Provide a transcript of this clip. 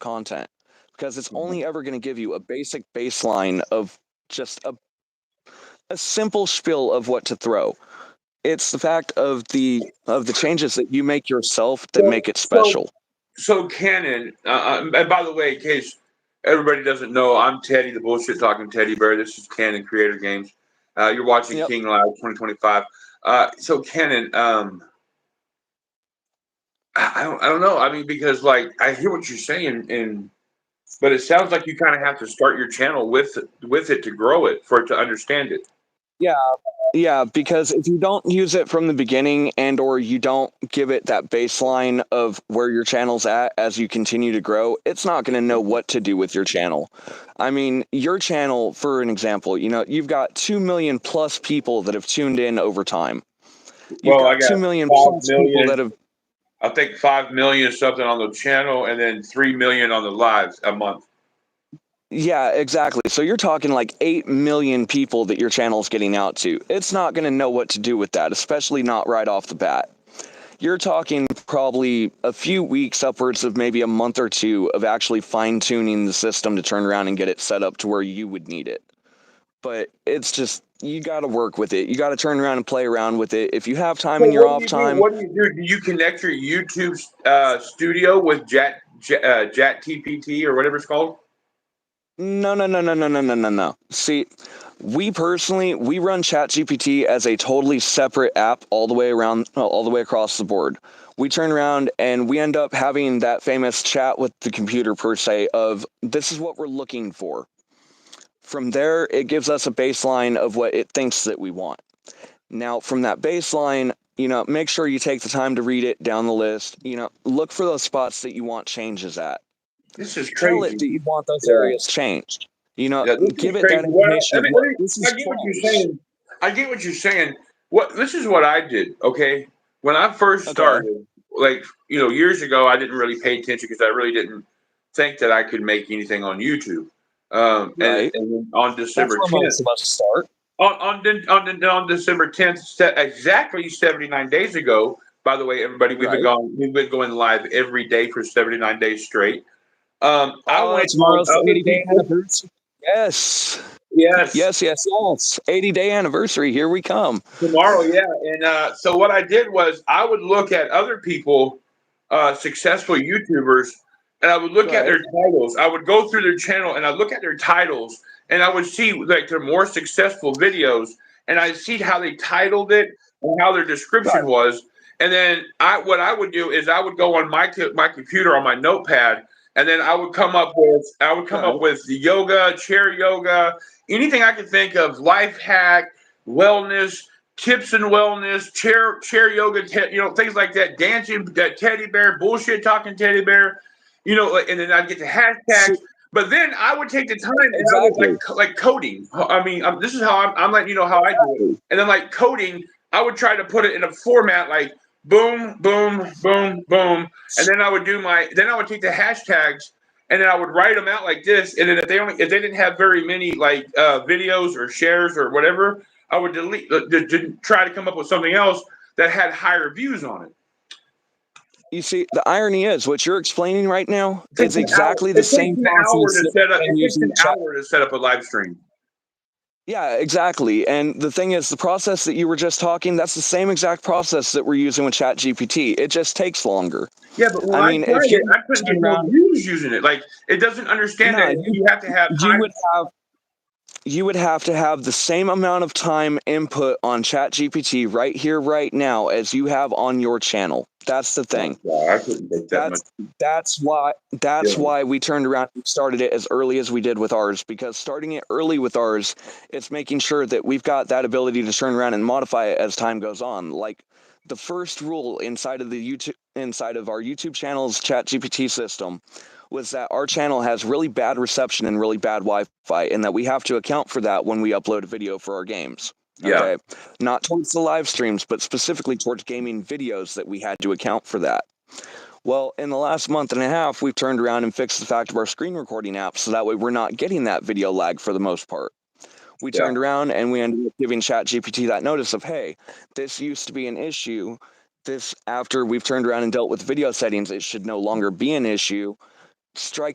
content, because it's only ever going to give you a basic baseline of just a simple spiel of what to throw. It's the fact of the changes that you make yourself that So, make it so, special. so Canon, and by the way, in case everybody doesn't know, I'm Teddy, the bullshit talking teddy bear. This is Canon Creator Games. You're watching Yep. King Live 2025. So Canon, I don't know. I mean, because like I hear what you're saying, and but it sounds like you kind of have to start your channel with it to grow it for it to understand it. Yeah, yeah, because if you don't use it from the beginning and or you don't give it that baseline of where your channel's at as you continue to grow, it's not going to know what to do with your channel. I mean, your channel, for an example, you've got 2 million plus people that have tuned in over time. You've Well, I got got 2 million five plus people that million. have. I think 5 million something on the channel, and then 3 million on the lives a month. Yeah, exactly. So you're talking like 8 million people that your channel's getting out to. It's not going to know what to do with that, especially not right off the bat. You're talking probably a few weeks, upwards of maybe a month or two of actually fine tuning the system to turn around and get it set up to where you would need it. But it's just, you got to work with it. You got to turn around and play around with it. If you have time So in your what do off you do? time, What do you do? Do you connect your YouTube studio with Jet TPT or whatever it's called? no, no, no, no, no, no, no, no, no. See, we personally, we run ChatGPT as a totally separate app all the way around, all the way across the board. We turn around and we end up having that famous chat with the computer per se of this is what we're looking for. From there, it gives us a baseline of what it thinks that we want. Now, from that baseline, make sure you take the time to read it down the list. Look for those spots that you want changes at. This is Tell it crazy. that you want those Yeah, areas changed. yeah. This is Give it crazy. that information of what this I is get what you're trash. saying. I get what you're saying. What this is what I did. Okay, when I first Okay, started, like years ago, I didn't really pay attention because I really didn't think that I could make anything on YouTube. right. And then on That's December where 10th, most of us start. on December 10th, exactly 79 days ago. By the way, everybody, Right. we've been going live every day for 79 days straight. I went on Tomorrow's the other 80-day people. anniversary. Yes. Yes, Yes, yes, yes. 80-day anniversary. Here we come. tomorrow, yeah. And so what I did was I would look at other people, successful YouTubers, and I would look at Right. their titles. I would go through their channel and I look at their titles, and I would see like their more successful videos, and I see how they titled it and how their description Right. was. And then what I would do is I would go on my computer on my notepad, and then I would come up Right. with the yoga, chair yoga, anything I could think of, life hack, wellness, tips and wellness, chair yoga, things like that, dancing, that teddy bear, bullshit talking teddy bear, and then I'd get the hashtags. See, But then I would take the time and I would exactly. like coding. I mean, this is how I'm letting you know how I do it. Exactly. And then like coding, I would try to put it in a format like boom, boom, boom, boom, and then I would take the hashtags and then I would write them out like this. And then if they didn't have very many like videos or shares or whatever, I would delete to try to come up with something else that had higher views on it. You see, the irony is what you're explaining right now It takes is an hour. exactly the It takes same an hour process to that set we've up. been It takes using an to chat. hour to set up a live stream. Yeah, exactly. And the thing is, the process that you were just talking, that's the same exact process that we're using with ChatGPT. It just takes longer. Yeah, but when I I mean, if tried you it, I couldn't turn get no around, views using it. Like it doesn't understand no, that you have to have you time. would have you would have to have the same amount of time input on ChatGPT right here, right now, as you have on your channel. That's the Oh, thing. God, I couldn't take that much. That's that's why Yeah. that's why we turned around and started it as early as we did with ours, because starting it early with ours, it's making sure that we've got that ability to turn around and modify it as time goes on. Like the first rule inside of our YouTube channel's ChatGPT system was that our channel has really bad reception and really bad Wi-Fi, and that we have to account for that when we upload a video for our games. Yeah. Okay, not towards the live streams, but specifically towards gaming videos that we had to account for that. Well, in the last month and a half, we've turned around and fixed the fact of our screen recording app, so that way we're not getting that video lag for the most part. We Yeah. turned around and we ended up giving ChatGPT that notice of, hey, this used to be an issue. This, after we've turned around and dealt with video settings, it should no longer be an issue. Strike